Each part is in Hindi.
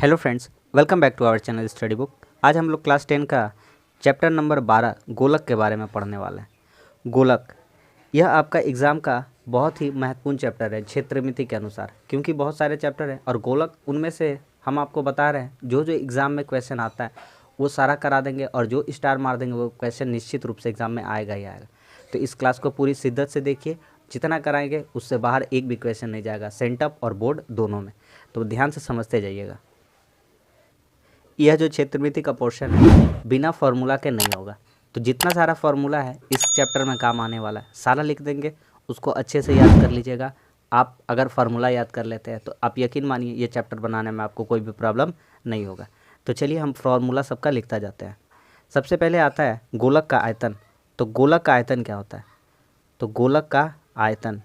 Hello friends, welcome back to our channel study book. आज हम लोग क्लास 10 का चैप्टर नंबर 12 गोलक के बारे में पढ़ने वाले हैं। गोलक यह आपका एग्ज़ाम का बहुत ही महत्वपूर्ण चैप्टर है क्षेत्रमिति के अनुसार, क्योंकि बहुत सारे चैप्टर हैं और गोलक उनमें से हम आपको बता रहे हैं जो जो एग्ज़ाम में क्वेश्चन आता है वो सारा करा देंगे और जो स्टार मार देंगे वो क्वेश्चन निश्चित रूप से एग्ज़ाम में आएगा ही आएगा। तो इस क्लास को पूरी शिद्दत से देखिए, जितना कराएंगे उससे बाहर एक भी क्वेश्चन नहीं जाएगा, सेंटअप और बोर्ड दोनों में। तो ध्यान से समझते जाइएगा। यह जो क्षेत्रमिति का पोर्शन है बिना फार्मूला के नहीं होगा, तो जितना सारा फार्मूला है इस चैप्टर में काम आने वाला है सारा लिख देंगे, उसको अच्छे से याद कर लीजिएगा। आप अगर फार्मूला याद कर लेते हैं तो आप यकीन मानिए ये चैप्टर बनाने में आपको कोई भी प्रॉब्लम नहीं होगा। तो चलिए हम फार्मूला सबका लिखता जाते हैं। सबसे पहले आता है गोलक का आयतन। तो गोलक का आयतन क्या होता है? तो गोलक का आयतन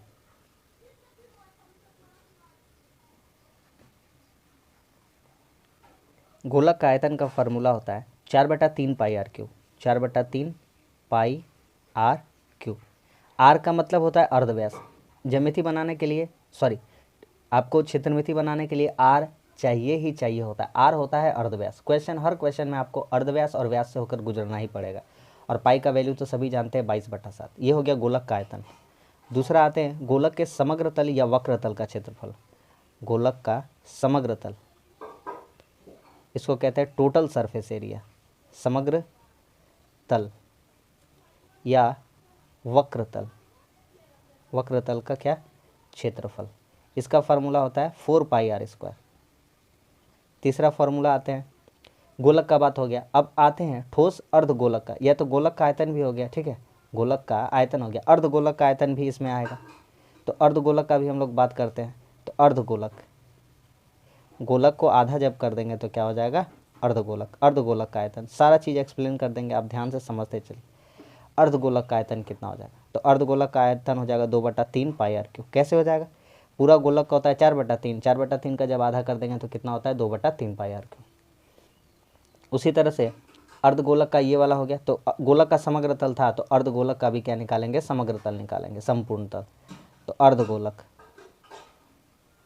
गोलक का आयतन का फार्मूला होता है 4/3 pi r cube. 4/3 pi r cube. R का मतलब होता है अर्धव्यास। ज्यामिति बनाने के लिए आपको क्षेत्रमिति बनाने के लिए आर चाहिए ही चाहिए होता है। आर होता है अर्धव्यास। हर क्वेश्चन में आपको अर्धव्यास और व्यास से होकर गुजरना ही पड़ेगा। और पाई का वैल्यू तो सभी जानते हैं 22/7। ये हो गया गोलक का आयतन। दूसरा आते हैं गोलक के समग्र तल या वक्र तल का क्षेत्रफल। गोलक का समग्र तल, इसको कहते हैं टोटल सरफेस एरिया। समग्र तल या वक्रतल, वक्रतल का क्या क्षेत्रफल, इसका फार्मूला होता है 4 पाई r²। तीसरा फार्मूला आते हैं, गोलक का बात हो गया। अब आते हैं ठोस अर्धगोलक का। यह तो गोलक का आयतन भी हो गया, ठीक है, गोलक का आयतन हो गया। अर्धगोलक का आयतन भी इसमें आएगा, तो अर्धगोलक का भी हम लोग बात करते हैं। तो अर्धगोलक, गोलक को आधा जब कर देंगे तो क्या हो जाएगा? अर्धगोलक। अर्धगोलक का आयतन सारा चीज़ एक्सप्लेन कर देंगे, आप ध्यान से समझते चलिए। अर्धगोलक का आयतन कितना हो जाएगा? तो अर्धगोलक का आयतन हो जाएगा 2/3 पाई r क्यूब। कैसे हो जाएगा? पूरा गोलक का होता है 4/3, 4/3 का जब आधा कर देंगे तो कितना होता है? 2/3 पाई r क्यूब। उसी तरह से अर्धगोलक का ये वाला हो गया। तो गोलक का समग्र तल था, तो अर्धगोलक का भी क्या निकालेंगे? समग्र तल निकालेंगे, संपूर्ण तल। तो अर्धगोलक,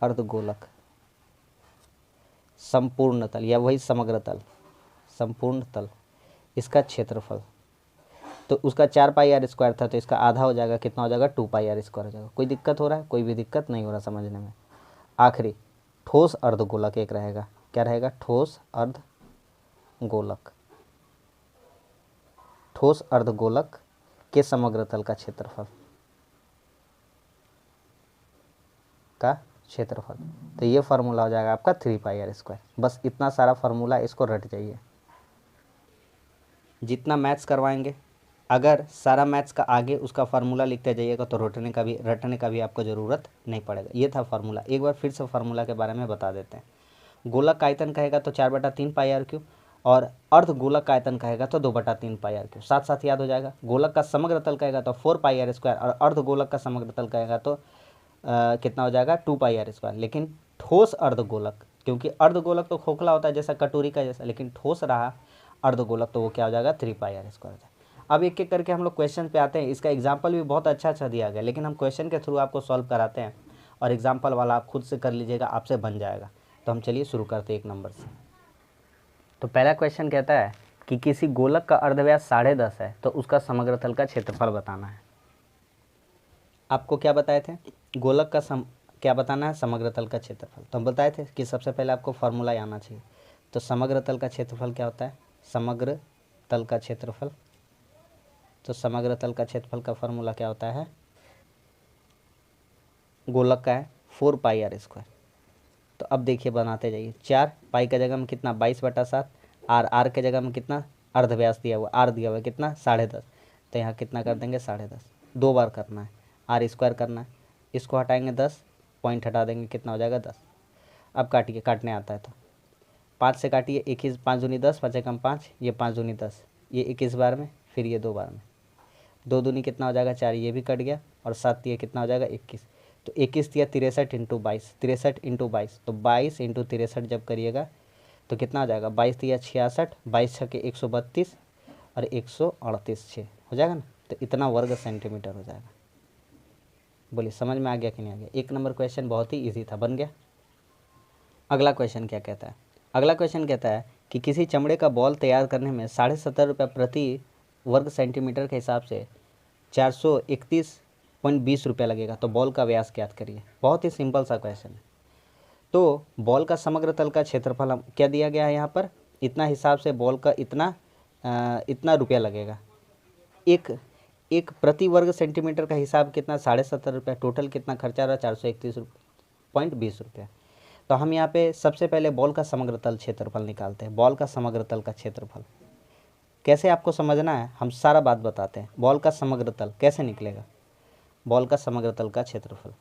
अर्धगोलक संपूर्ण तल या वही समग्र तल, संपूर्ण तल, इसका क्षेत्रफल। तो उसका 4 पाई r² था, तो इसका आधा हो जाएगा, कितना हो जाएगा? 2 पाई r² हो जाएगा। कोई दिक्कत हो रहा है? कोई भी दिक्कत नहीं हो रहा समझने में। आखिरी ठोस अर्धगोलक एक रहेगा। क्या रहेगा? ठोस अर्धगोलक। ठोस अर्धगोलक के समग्र तल का क्षेत्रफल तो ये फार्मूला हो जाएगा आपका 3 पाई r²। बस इतना सारा फार्मूला, इसको रट जाइए। जितना मैथ्स करवाएंगे, अगर सारा मैथ्स का आगे उसका फार्मूला लिखते जाइएगा तो रटने का भी आपको ज़रूरत नहीं पड़ेगा। ये था फार्मूला। एक बार फिर से फार्मूला के बारे में बता देते हैं। गोलक का आयतन कहेगा तो 4/3 पाई r क्यूब, और अर्धगोलक का आयतन कहेगा तो 2/3 पाई r क्यूब। साथ साथ याद हो जाएगा। गोलक का समग्र तल कहेगा तो 4 पाई r², और अर्धगोलक का समग्र तल कहेगा तो कितना हो जाएगा? 2 पाई r²। लेकिन ठोस अर्धगोलक, क्योंकि अर्धगोलक तो खोखला होता है जैसा कटोरी का जैसा, लेकिन ठोस रहा अर्धगोलक तो वो क्या हो जाएगा? 3 पाई r² हो जाएगा। अब एक एक करके हम लोग क्वेश्चन पे आते हैं। इसका एग्जाम्पल भी बहुत अच्छा दिया गया, लेकिन हम क्वेश्चन के थ्रू आपको सॉल्व कराते हैं, और एग्जाम्पल वाला आप खुद से कर लीजिएगा, आपसे बन जाएगा। तो हम चलिए शुरू करते हैं 1 नंबर से। तो पहला क्वेश्चन कहता है कि किसी गोलक का अर्धव्यास 10.5 है, तो उसका समग्र तल का क्षेत्रफल बताना है। आपको क्या बताए थे? गोलक का क्या बताना है? समग्र तल का क्षेत्रफल। तो हम बताए थे कि सबसे पहले आपको फार्मूला आना चाहिए। तो समग्र तल का क्षेत्रफल क्या होता है? समग्र तल का क्षेत्रफल, तो समग्र तल का क्षेत्रफल का फार्मूला क्या होता है? गोलक का है 4 पाई r²। तो अब देखिए बनाते जाइए। 4 पाई का जगह में कितना? 22/7। आर के जगह में कितना? अर्धव्यास दिया हुआ, आर दिया हुआ कितना? 10.5। तो यहाँ कितना कर देंगे? 10.5। 2 बार करना है, r² करना है। इसको हटाएंगे 10, पॉइंट हटा देंगे, कितना हो जाएगा? 10। अब काटिए, काटने आता है तो 5 से काटिए। 21, 5 दूनी 10, 5 एकम 5, ये 5 दूनी 10, ये 21 बार में, फिर ये 2 बार में। 2 दूनी कितना हो जाएगा? 4, ये भी कट गया, और 7 ये कितना हो जाएगा? 21। तो 21 या 63 × 22, 63 × 22, तो 22 × 63 जब करिएगा तो कितना हो जाएगा? 22 या 66, 22 छके 132, और 138 6 हो जाएगा ना। तो इतना वर्ग सेंटीमीटर हो जाएगा। बोलिए समझ में आ गया कि नहीं आ गया? 1 नंबर क्वेश्चन बहुत ही ईजी था, बन गया। अगला क्वेश्चन क्या कहता है? अगला क्वेश्चन कहता है कि किसी चमड़े का बॉल तैयार करने में 70.5 रुपये प्रति वर्ग सेंटीमीटर के हिसाब से 431.20 रुपये लगेगा, तो बॉल का व्यास ज्ञात करिए। बहुत ही सिंपल सा क्वेश्चन है। तो बॉल का समग्र तल का क्षेत्रफल हम क्या दिया गया है यहाँ पर, इतना हिसाब से बॉल का इतना रुपया लगेगा। एक प्रति वर्ग सेंटीमीटर का हिसाब कितना, 70.5 रुपये। टोटल कितना खर्चा रहा, 431.20 रुपये। तो हम यहाँ पे सबसे पहले बॉल का समग्र तल क्षेत्रफल निकालते हैं। बॉल का समग्र तल का क्षेत्रफल कैसे आपको समझना है, हम सारा बात बताते हैं। बॉल का समग्र तल कैसे निकलेगा, बॉल का समग्र तल का क्षेत्रफल।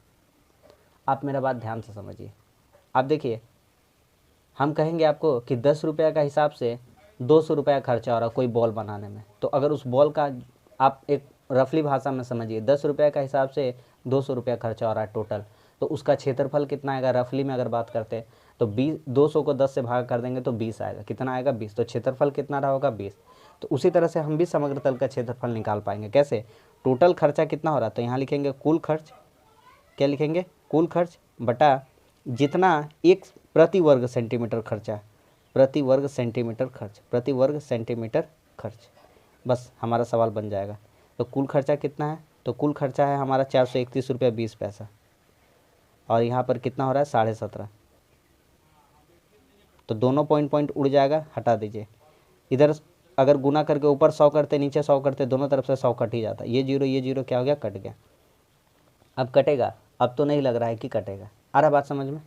आप मेरा बात ध्यान से समझिए। आप देखिए, हम कहेंगे आपको कि 10 रुपये का हिसाब से 200 रुपया खर्चा हो रहा कोई बॉल बनाने में, तो अगर उस बॉल का आप एक रफली भाषा में समझिए, 10 रुपये का हिसाब से 200 रुपया खर्चा हो रहा है टोटल, तो उसका क्षेत्रफल कितना आएगा। रफली में अगर बात करते हैं तो 200 को 10 से भाग कर देंगे तो 20 आएगा। कितना आएगा, 20। तो क्षेत्रफल कितना रहा होगा, 20। तो उसी तरह से हम भी समग्र तल का क्षेत्रफल निकाल पाएंगे। कैसे, टोटल खर्चा कितना हो रहा है, तो यहाँ लिखेंगे कुल खर्च। क्या लिखेंगे, कुल खर्च बटा जितना एक प्रति वर्ग सेंटीमीटर खर्चा, प्रति वर्ग सेंटीमीटर खर्च, प्रति वर्ग सेंटीमीटर खर्च। बस हमारा सवाल बन जाएगा। तो कुल खर्चा कितना है, तो कुल खर्चा है हमारा 431 रुपया 20 पैसा, और यहाँ पर कितना हो रहा है, 17.5। तो दोनों पॉइंट उड़ जाएगा, हटा दीजिए। इधर अगर गुना करके ऊपर 100 करते, नीचे 100 करते, दोनों तरफ से 100 कट ही जाता। ये जीरो क्या हो गया, कट गया। अब कटेगा, अब तो नहीं लग रहा है कि कटेगा। आ रहा बात समझ में।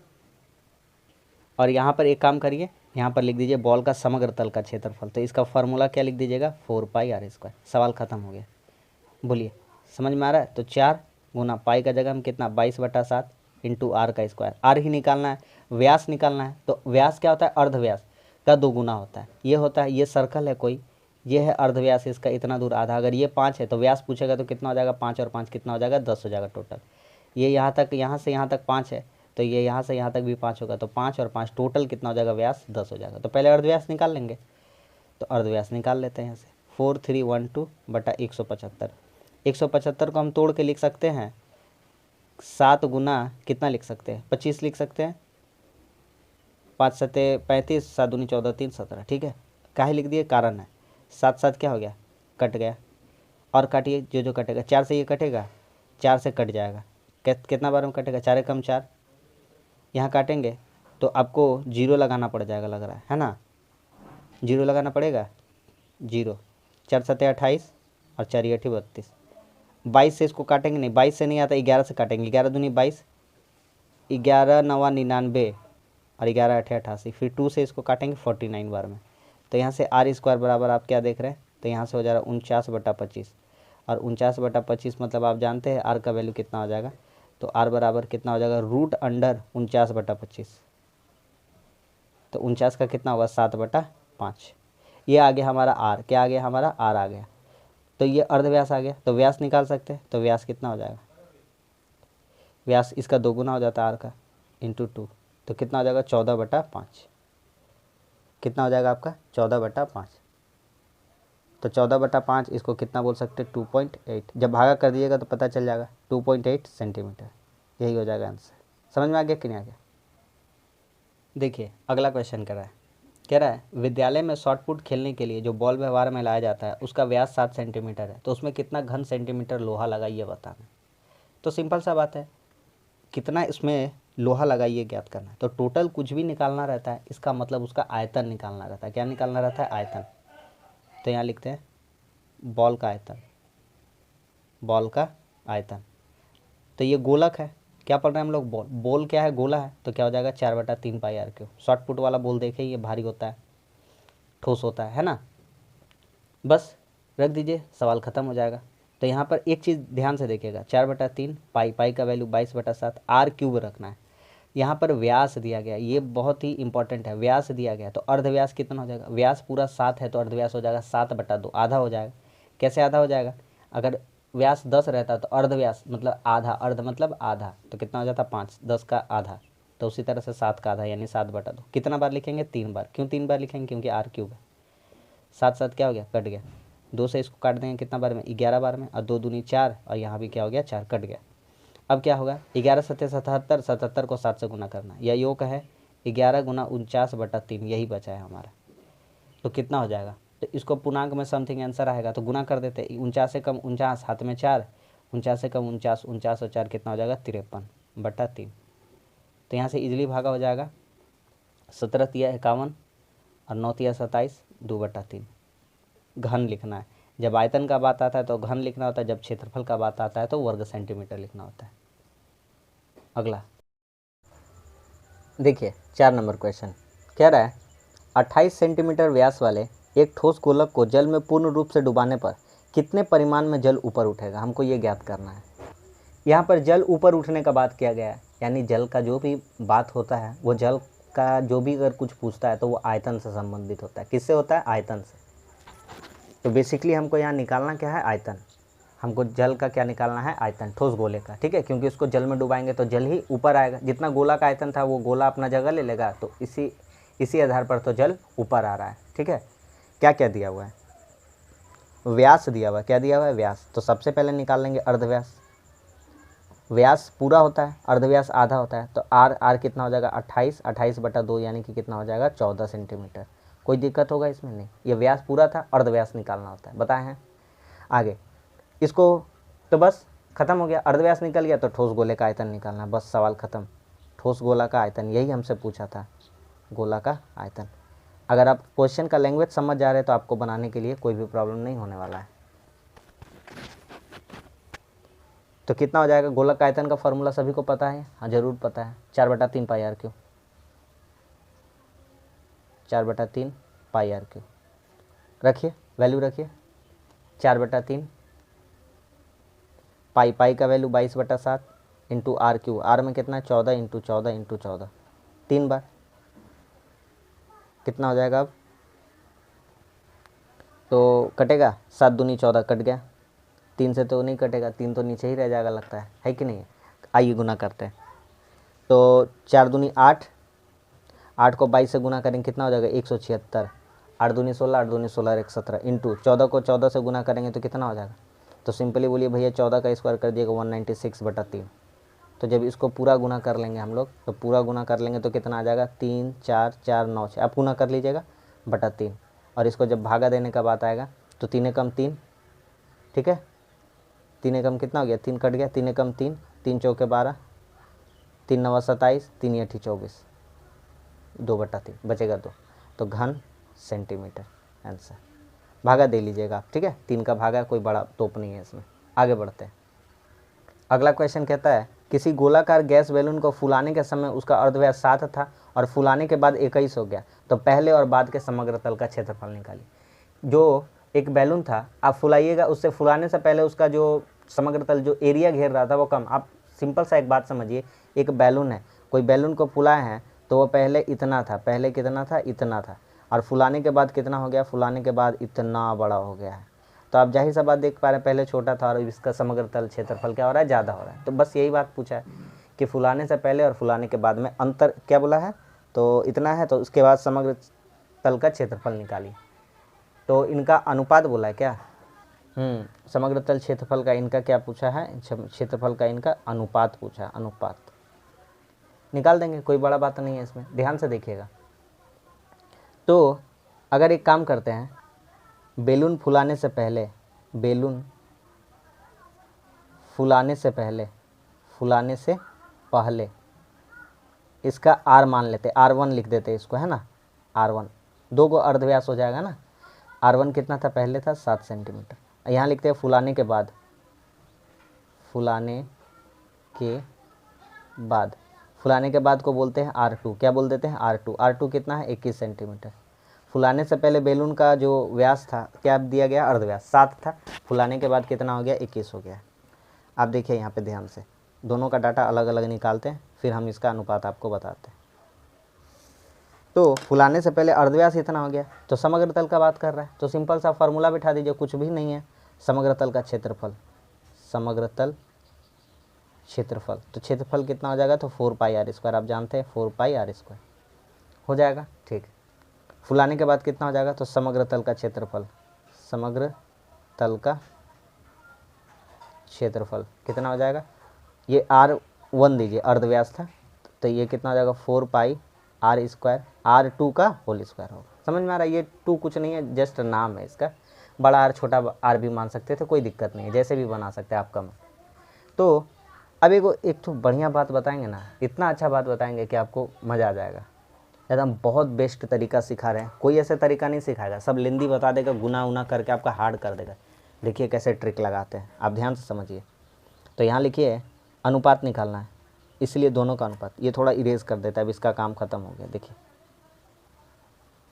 और यहाँ पर एक काम करिए, यहाँ पर लिख दीजिए बॉल का समग्र तल का क्षेत्रफल। तो इसका फार्मूला क्या लिख दीजिएगा, 4πr²। सवाल खत्म हो गया। बोलिए, समझ में आ रहा है। तो 4 गुना पाई का जगह हम कितना, 22/7 इंटू आर का स्क्वायर। आर ही निकालना है, व्यास निकालना है। तो व्यास क्या होता है, अर्धव्यास का 2 गुना होता है। ये होता है, ये सर्कल है कोई, ये है अर्धव्यास, इसका इतना दूर आधा। अगर ये 5 है तो व्यास पूछेगा तो कितना हो जाएगा, 5 और 5 कितना हो जाएगा, 10 हो जाएगा टोटल। ये यहाँ तक, यहाँ से यहाँ तक 5 है, तो ये यहाँ से यहाँ तक भी 5 होगा। तो 5 और 5 टोटल कितना हो जाएगा, व्यास 10 हो जाएगा। तो पहले अर्धव्यास निकाल लेंगे। तो अर्धव्यास निकाल लेते हैं यहाँ से, 4312/175। 175 को हम तोड़ के लिख सकते हैं 7 गुना कितना लिख सकते हैं, 25 लिख सकते हैं। 5 7 35, 7 दूनी 14, 3 17। ठीक है, काहे लिख दिए, कारण है। 7 7 क्या हो गया, कट गया। और काटिए, जो कटेगा, 4 से ये कटेगा, 4 से कट जाएगा। कितना बार में कटेगा, 4 एकम 4। यहाँ काटेंगे तो आपको जीरो लगाना पड़ जाएगा, लग रहा है ना, जीरो लगाना पड़ेगा। जीरो, 4 7 28 और 4 8 32। 22 से इसको काटेंगे नहीं, 22 से नहीं आता, 11 से काटेंगे। 11 दूनी 22, 11 9 99 और 11 8 88। फिर 2 से इसको काटेंगे 49 बार में। तो यहाँ से r² बराबर आप क्या देख रहे हैं, तो यहाँ से हो जा रहा है 49/25। और 49/25 मतलब आप जानते हैं r का वैल्यू कितना हो जाएगा। तो r बराबर कितना हो जाएगा, √49/25। तो 49 का कितना होगा, 7/5। ये आ गया हमारा r। क्या आ गया हमारा, r आ गया। तो ये अर्धव्यास आ गया। तो व्यास निकाल सकते हैं। तो व्यास कितना हो जाएगा, व्यास इसका 2 गुना हो जाता है r का, इंटू 2। तो कितना हो जाएगा, 14/5। कितना हो जाएगा आपका, 14/5। तो 14/5 इसको कितना बोल सकते हैं, 2.8। जब भागा कर दिएगा तो पता चल जाएगा, 2.8 सेंटीमीटर। यही हो जाएगा आंसर। समझ में आ गया कि नहीं आ गया। देखिए अगला क्वेश्चन कह रहा है विद्यालय में शॉट पुट खेलने के लिए जो बॉल व्यवहार में लाया जाता है उसका व्यास 7 सेंटीमीटर है, तो उसमें कितना घन सेंटीमीटर लोहा लगा, ये बताना। तो सिंपल सा बात है, कितना इसमें लोहा लगाइए ज्ञात करना है। तो टोटल कुछ भी निकालना रहता है, इसका मतलब उसका आयतन निकालना रहता है। क्या निकालना रहता है, आयतन। तो यहाँ लिखते हैं बॉल का आयतन, बॉल का आयतन। तो ये गोलक है, क्या पढ़ रहे हैं हम लोग, बॉल। बॉल क्या है, गोला है। तो क्या हो जाएगा, 4/3πr²। शॉर्ट पुट वाला बॉल देखे, ये भारी होता है, ठोस होता है ना। बस रख दीजिए, सवाल ख़त्म हो जाएगा। तो यहाँ पर एक चीज़ ध्यान से देखिएगा, 4/3 पाई का वैल्यू 22/7, r³ रखना है। यहाँ पर व्यास दिया गया, ये बहुत ही इंपॉर्टेंट है, व्यास दिया गया। तो अर्धव्यास कितना हो जाएगा, व्यास पूरा 7 है तो अर्धव्यास हो जाएगा 7/2, आधा हो जाएगा। कैसे आधा हो जाएगा, अगर व्यास 10 रहता तो अर्धव्यास मतलब आधा, अर्ध मतलब आधा, तो कितना हो जाता 5, 10 का आधा। तो उसी तरह से 7 का आधा यानी 7/2। कितना बार लिखेंगे, 3 बार। क्यों 3 बार लिखेंगे, क्योंकि r³ है। 7 7 क्या हो गया, कट गया। 2 से इसको काट देंगे कितना बार में, 11 बार में। और 2 दूनी 4, और यहाँ भी क्या हो गया, 4, कट गया। अब क्या होगा, 11 7 77, 77 को 7 से गुना करना। यह योग है, 11 गुना 49/3 यही बचा है हमारा। तो कितना हो जाएगा, तो इसको पूर्णांक में समथिंग आंसर आएगा तो गुना कर देते। 49 से कम 49, हाथ में 4, 49 से कम 49, 49 और 4 कितना हो जाएगा 53/3। तो यहाँ से इजीली भागा हो जाएगा। 17 तिया 51 और 9 तिया 27, 2/3। घन लिखना है। जब आयतन का बात आता है तो घन लिखना होता है, जब क्षेत्रफल का बात आता है तो वर्ग सेंटीमीटर लिखना होता है। अगला देखिए 4 नंबर क्वेश्चन कह रहा है 28 सेंटीमीटर व्यास वाले एक ठोस गोलक को जल में पूर्ण रूप से डुबाने पर कितने परिमाण में जल ऊपर उठेगा, हमको ये ज्ञात करना है। यहाँ पर जल ऊपर उठने का बात किया गया है, यानी जल का जो भी बात होता है वो जल का जो भी अगर कुछ पूछता है तो वो आयतन से संबंधित होता है। किससे होता है, आयतन से। तो बेसिकली हमको यहाँ निकालना क्या है, आयतन। हमको जल का क्या निकालना है, आयतन, ठोस गोले का, ठीक है। क्योंकि इसको जल में डुबाएंगे तो जल ही ऊपर आएगा, जितना गोला का आयतन था वो गोला अपना जगह ले लेगा, तो इसी आधार पर तो जल ऊपर आ रहा है, ठीक है। क्या क्या दिया हुआ है, व्यास दिया हुआ है। क्या दिया हुआ है, व्यास। तो सबसे पहले निकाल लेंगे अर्धव्यास। व्यास पूरा होता है, अर्धव्यास आधा होता है, तो आर कितना हो जाएगा 28/2 यानी कि कितना हो जाएगा 14 सेंटीमीटर। कोई दिक्कत होगा इसमें, नहीं। ये व्यास पूरा था, अर्धव्यास निकालना होता है, बताए हैं। आगे इसको तो बस खत्म हो गया, अर्धव्यास निकल गया तो ठोस गोले का आयतन निकालना, बस सवाल खत्म। ठोस गोला का आयतन, यही हमसे पूछा था, गोला का आयतन। अगर आप क्वेश्चन का लैंग्वेज समझ जा रहे हैं तो आपको बनाने के लिए कोई भी प्रॉब्लम नहीं होने वाला है। तो कितना हो जाएगा, गोलक का आयतन का फॉर्मूला सभी को पता है, हाँ जरूर पता है, 4/3 pi R cube, 4/3 pi R cube. रखिए वैल्यू, रखिए 4/3 पाई का value 22/7 into R cube. R में कितना है 14 इंटू 14 इंटू 14, 3 बार। कितना हो जाएगा अब, तो कटेगा 7 दूनी 14 कट गया, 3 से तो नहीं कटेगा, 3 तो नीचे ही रह जाएगा लगता है कि नहीं। आइए गुना करते हैं। तो 4 दूनी 8, 8 को 22 से गुना करेंगे कितना हो जाएगा 176, 8 दूनी 16, 8 दूनी 16 1 17 इंटू 14 को 14 से गुना करेंगे तो कितना हो जाएगा। तो सिंपली बोलिए भैया 14 का स्क्वायर कर दिएगा 196/3। तो जब इसको पूरा गुना कर लेंगे हम लोग, तो पूरा गुना कर लेंगे तो कितना आ जाएगा 3 4 4 9 6, आप गुना कर लीजिएगा /3। और इसको जब भागा देने का बात आएगा तो 3 एकम 3, ठीक है। 3 एकम कितना हो गया, 3 कट गया, 3 एकम 3, 3 चौके 12, 3 9 27, 3 8 24, 2/3 बचेगा 2। तो घन सेंटीमीटर आंसर। भागा दे लीजिएगा आप, ठीक है। 3 का भागा, कोई बड़ा तोप नहीं है इसमें। आगे बढ़ते हैं। अगला क्वेश्चन कहता है किसी गोलाकार गैस बैलून को फुलाने के समय उसका अर्धव्यास 7 था और फुलाने के बाद 21 हो गया, तो पहले और बाद के समग्र तल का क्षेत्रफल निकालिए। जो एक बैलून था, आप फुलाइएगा, उससे फुलाने से पहले उसका जो समग्र तल, जो एरिया घेर रहा था वो कम। आप सिंपल सा एक बात समझिए, एक बैलून है, कोई बैलून को फुलाए हैं तो वो पहले इतना था, पहले कितना था, इतना था, और फुलाने के बाद कितना हो गया, फुलाने के बाद इतना बड़ा हो गया है। तो आप जाहिर सा बात देख पा रहे हैं, पहले छोटा था और इसका समग्र तल क्षेत्रफल क्या हो रहा है, ज़्यादा हो रहा है। तो बस यही बात पूछा है कि फुलाने से पहले और फुलाने के बाद में अंतर क्या बोला है, तो इतना है, तो उसके बाद समग्र तल का क्षेत्रफल निकालिए। तो इनका अनुपात बोला है क्या, समग्र तल क्षेत्रफल का इनका क्या पूछा है, क्षेत्रफल का इनका अनुपात पूछा है, अनुपात निकाल देंगे, कोई बड़ा बात नहीं है इसमें, ध्यान से देखिएगा। तो अगर एक काम करते हैं, बैलून फुलाने से पहले, बैलून फुलाने से पहले, फुलाने से पहले इसका आर मान लेते, R1 लिख देते इसको, है ना, R1, 2 को अर्धव्यास हो जाएगा ना। R1 कितना था, पहले था 7 सेंटीमीटर। यहाँ लिखते हैं फुलाने के बाद, फुलाने के बाद, फुलाने के बाद को बोलते हैं R2, क्या बोल देते हैं R2। R2 कितना है 21 सेंटीमीटर। फुलाने से पहले बैलून का जो व्यास था क्या दिया गया, अर्धव्यास 7 था, फुलाने के बाद कितना हो गया 21 हो गया। आप देखिए यहाँ पे ध्यान से, दोनों का डाटा अलग अलग निकालते हैं, फिर हम इसका अनुपात आपको बताते हैं। तो फुलाने से पहले अर्धव्यास इतना हो गया, तो समग्र तल का बात कर रहा है, तो सिंपल सा फार्मूला बिठा दीजिए, कुछ भी नहीं है, समग्र तल का क्षेत्रफल, समग्र तल क्षेत्रफल। तो क्षेत्रफल कितना हो जाएगा, तो 4 पाई आर स्क्वायर, आप जानते हैं 4 पाई आर स्क्वायर हो जाएगा, ठीक। फुलाने के बाद कितना हो जाएगा, तो समग्र तल का क्षेत्रफल, समग्र तल का क्षेत्रफल कितना हो जाएगा, ये R1 दीजिए, अर्धव्यास था, तो ये कितना हो जाएगा 4 पाई आर स्क्वायर आर टू का होल स्क्वायर होगा। समझ में आ रहा है? ये टू कुछ नहीं है, जस्ट नाम है इसका। बड़ा आर छोटा आर भी मान सकते थे, कोई दिक्कत नहीं है, जैसे भी बना सकते हैं आपका मन। तो अब एक तो बढ़िया बात बताएंगे ना, इतना अच्छा बात बताएंगे कि आपको मज़ा आ जाएगा एकदम। बहुत बेस्ट तरीका सिखा रहे हैं, कोई ऐसा तरीका नहीं सिखाएगा, सब लेंदी बता देगा, गुना उना करके आपका हार्ड कर देगा। देखिए कैसे ट्रिक लगाते हैं, आप ध्यान से समझिए। तो यहाँ लिखिए अनुपात निकालना है, इसलिए दोनों का अनुपात। ये थोड़ा इरेज कर देता है, अब इसका काम खत्म हो गया। देखिए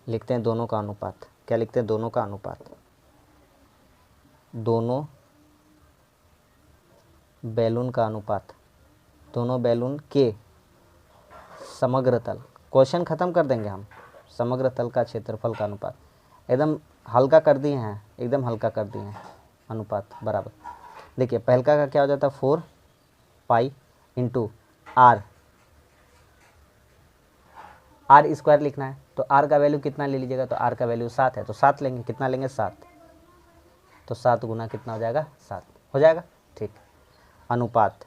लिखते हैं दोनों का अनुपात। क्या लिखते हैं? दोनों का अनुपात। दोनों बैलून का अनुपात, दोनों बैलून के समग्र तल। क्वेश्चन ख़त्म कर देंगे हम। समग्र तल का क्षेत्रफल का अनुपात एकदम हल्का कर दिए हैं, एकदम हल्का कर दिए हैं। अनुपात बराबर, देखिए पहलका का क्या हो जाता है 4 pi into r. R square लिखना है तो आर का वैल्यू कितना ले लीजिएगा? तो आर का वैल्यू 7 है तो 7 लेंगे। कितना लेंगे? 7। तो 7 गुना कितना हो जाएगा? 7 हो जाएगा। ठीक, अनुपात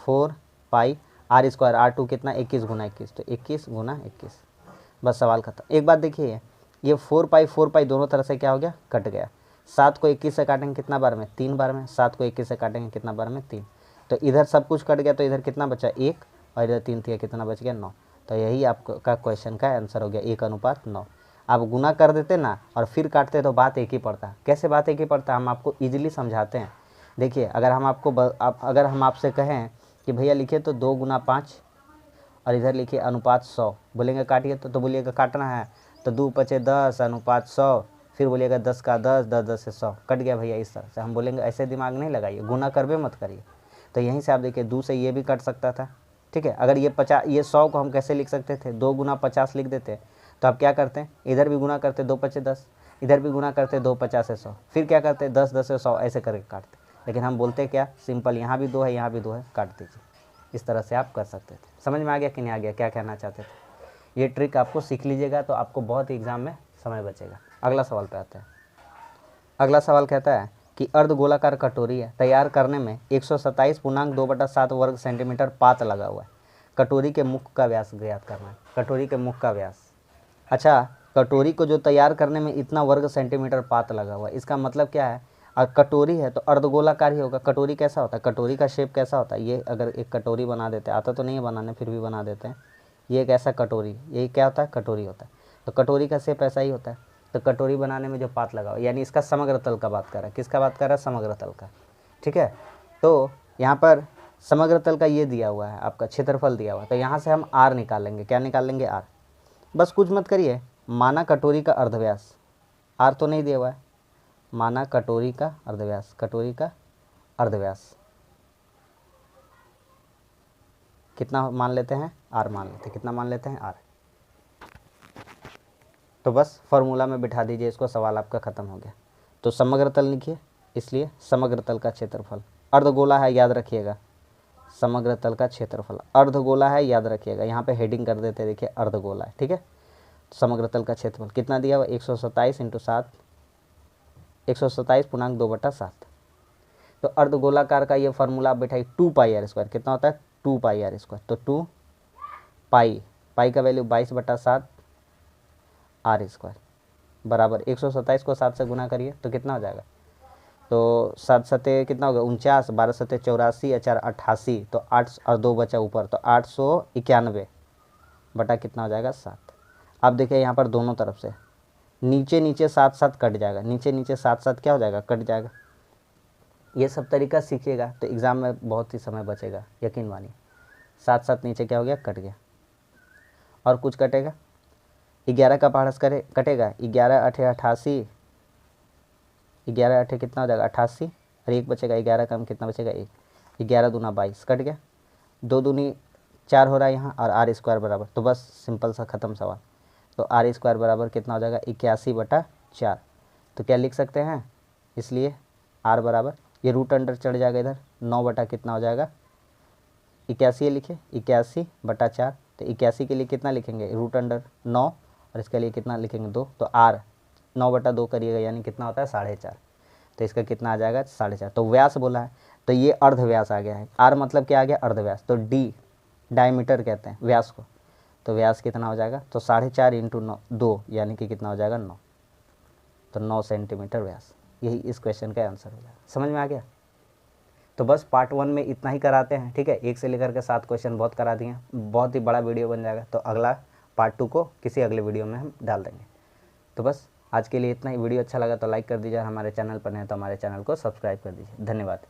4 पाई आर स्क्वायर आर टू कितना? 21 गुना 21, तो 21 गुना 21। बस सवाल खत्म। एक बात देखिए, ये 4 पाई दोनों तरह से क्या हो गया? कट गया। 7 को 21 से काटेंगे कितना बार में? 3 बार में। 7 को 21 से काटेंगे कितना बार में? 3। तो इधर सब कुछ कट गया, तो इधर कितना बचा? 1, और इधर 3 थी, कितना बच गया? 9। तो यही आपका क्वेश्चन का आंसर हो गया, 1:9। आप गुना कर देते ना और फिर काटते तो बात एक ही पड़ता। कैसे बात एक ही पड़ता? हम आपको ईजिली समझाते हैं। देखिए अगर हम अगर हम आपसे कहें कि भैया लिखिए तो 2 गुना 5 और इधर लिखिए अनुपात 100, बोलेंगे काटिए तो बोलिएगा काटना है, तो 2 पचे 10 अनुपात 100, फिर बोलिएगा 10 का 10, 10 10 से 100 कट गया भैया। इस तरह से हम बोलेंगे, ऐसे दिमाग नहीं लगाइए, गुना करबे मत करिए। तो यहीं से आप देखिए 2 से ये भी कट सकता था। ठीक है, अगर ये 100 को हम कैसे लिख सकते थे? 2 गुना 50 लिख देते। तो आप क्या करते हैं? इधर भी गुना करते 2 पचे 10, इधर भी गुना करते 2 50 से 100, फिर क्या करते? 10 10 से 100 ऐसे करके काटते। लेकिन हम बोलते क्या? सिंपल, यहाँ भी 2 है यहाँ भी 2 है, काट दीजिए। इस तरह से आप कर सकते थे। समझ में आ गया कि नहीं आ गया? क्या कहना चाहते थे? ये ट्रिक आपको सीख लीजिएगा तो आपको बहुत एग्जाम में समय बचेगा। अगला सवाल पे आते हैं। अगला सवाल कहता है कि अर्धगोलाकार कटोरी है, तैयार करने में 127.2/7 वर्ग सेंटीमीटर पात लगा हुआ है। कटोरी के मुख का व्यास ज्ञात करना है। कटोरी के मुख का व्यास। अच्छा, कटोरी को जो तैयार करने में इतना वर्ग सेंटीमीटर पात लगा हुआ है, इसका मतलब क्या है? और कटोरी है तो अर्धगोलाकार ही होगा। कटोरी कैसा होता है? कटोरी का शेप कैसा होता है? ये अगर एक कटोरी बना देते हैं, आता तो नहीं है बनाने, फिर भी बना देते हैं। ये एक ऐसा कटोरी, ये क्या होता है? कटोरी होता है। तो कटोरी का शेप ऐसा ही होता है। तो कटोरी बनाने में जो पात लगा हुआ, यानी इसका समग्र तल का बात कर रहा है। किसका बात कर रहा है? समग्र तल का। ठीक है, तो यहाँ पर समग्र तल का ये दिया हुआ है, आपका क्षेत्रफल दिया हुआ है। तो यहाँ से हम आर निकालेंगे। क्या निकालेंगे? आर। बस कुछ मत करिए, माना कटोरी का अर्धव्यास, आर तो नहीं दिया हुआ है, माना कटोरी का अर्धव्यास, कटोरी का अर्धव्यास कितना मान लेते हैं? आर मान लेते हैं। कितना मान लेते हैं? आर। तो बस फॉर्मूला में बिठा दीजिए इसको, सवाल आपका ख़त्म हो गया। तो समग्र तल लिखिए, इसलिए समग्र तल का क्षेत्रफल। अर्धगोला है, याद रखिएगा, समग्र तल का क्षेत्रफल अर्धगोला है, याद रखिएगा। यहाँ पे हेडिंग कर देते, देखिए अर्धगोला है। ठीक है, समग्र तल का क्षेत्रफल कितना दिया हुआ? 127 × 7, 127.2/7। तो अर्धगोलाकार का ये फार्मूला आप बैठाइए, 2 पाई आर स्क्वायर। कितना होता है? 2 पाई आर स्क्वायर। तो 2 पाई का वैल्यू 22/7 आर स्क्वायर बराबर 127 को 7 से गुना करिए तो कितना हो जाएगा? तो 7 सते कितना होगा? 49, 12 सते 84, 4 88, तो 8 और 2 बचा ऊपर, तो 891 बटा कितना हो जाएगा? 7। अब देखिए यहाँ पर दोनों तरफ से नीचे नीचे 7 7 कट जाएगा, नीचे नीचे 7 7 क्या हो जाएगा? कट जाएगा। ये सब तरीका सीखिएगा तो एग्ज़ाम में बहुत ही समय बचेगा, यकीन मानिए। 7 7 नीचे क्या हो गया? कट गया। और कुछ कटेगा? 11 का पारस कटेगा, 11 8 88, 11 8 कितना हो जाएगा? 88, और 1 बचेगा, 11 का कितना बचेगा? 1, 11 दूना 22 कट गया, 2 दूनी 4 हो रहा है यहाँ, और आर स्क्वायर बराबर, तो बस सिंपल सा ख़त्म सवाल। तो आर स्क्वायर बराबर कितना हो जाएगा? 81/4। तो क्या लिख सकते हैं? इसलिए आर बराबर, ये रूट अंडर चढ़ जाएगा इधर, 9 बटा कितना हो जाएगा? 81 लिखे, 81/4। तो 81 के लिए कितना लिखेंगे? रूट अंडर 9, और इसके लिए कितना लिखेंगे? 2। तो आर 9/2 करिएगा, यानी कितना होता है? 4.5। तो इसका कितना आ जाएगा? 4.5। तो व्यास बोला है तो ये अर्धव्यास आ गया है। आर मतलब क्या आ गया? अर्धव्यास। तो डी डायमीटर कहते हैं व्यास को। तो व्यास कितना हो जाएगा, तो 4.5 इंटू 2 यानी कि कितना हो जाएगा 9, तो 9 सेंटीमीटर व्यास। यही इस क्वेश्चन का आंसर हो जाएगा। समझ में आ गया। तो बस पार्ट 1 में इतना ही कराते हैं, ठीक है। 1 से लेकर के 7 क्वेश्चन बहुत करा दिए, बहुत ही बड़ा वीडियो बन जाएगा। तो अगला पार्ट 2 को किसी अगले वीडियो में हम डाल देंगे। तो बस आज के लिए इतना ही। वीडियो अच्छा लगा तो लाइक कर दीजिए, हमारे चैनल पर नहीं तो हमारे चैनल को सब्सक्राइब कर दीजिए। धन्यवाद।